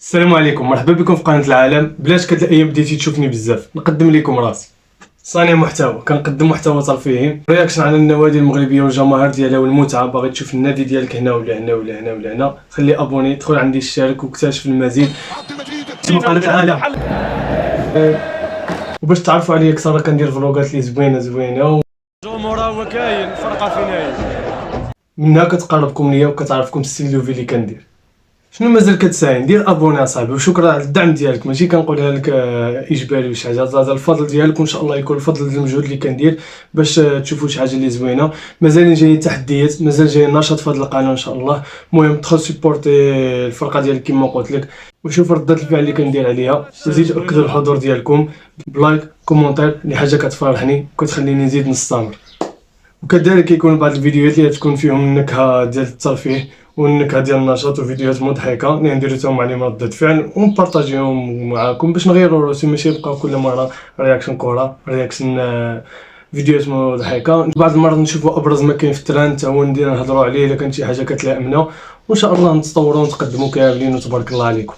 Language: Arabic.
السلام عليكم، مرحبا بكم في قناه العالم. بلاش كد الايام بديتي تشوفني بزاف، نقدم لكم راسي صانع محتوى، كنقدم محتوى ترفيهي، رياكشن على النوادي المغربيه والجماهير ديالها والمتعه. باغي تشوف النادي ديالك هنا ولا هنا ولا هنا ولا هنا، خلي ابوني، دخل عندي اشترك واكتشف المزيد في قناه العالم. وباش تعرفوا عليا اكثر كندير فلوغات لي زوينه جمهور هو كاين فرقه فينايل، منها كتقربكم ليا وكتعرفكم السيلوفي اللي كندير. شنو مازال كتساين؟ دير ابوني اصاحبي، وشكرا على الدعم ديالك. ماشي كنقولها لك اجباري ولا شي حاجه، هذا الفضل ديالك، وان شاء الله يكون الفضل ديال المجهود اللي كندير باش تشوفوا شي حاجه اللي زوينه. مازال جاي تحديات، مازال جاي نشاط في هذه القناه ان شاء الله. المهم دخل سيبورتي الفرقه ديالك كما قلت لك، وشوف ردة الفعل اللي كندير عليها، وزيد اكدوا الحضور ديالكم بلايك كومونتير، اللي حاجه كتفرحني وكتخليني نزيد نستمر. وكذلك كيكون بعض الفيديوهات اللي تكون فيهم النكهه ديال الترفيه والنكهه ديال النشاط، وفيديوهات مضحكه اللي نديرو تاهم عليهم ردة فعل ونبارطاجيهم معاكم باش نغيروا روسي، ماشي نبقاو كل مره رياكشن كره، رياكشن فيديوهات مضحكه. بعض المرات نشوفوا ابرز ما كاين في الترند تا هو ندير نهضروا عليه الا كانت شي حاجه كتلائمنا، وان شاء الله نتطوروا ونتقدموا كاملين، وتبارك الله عليكم.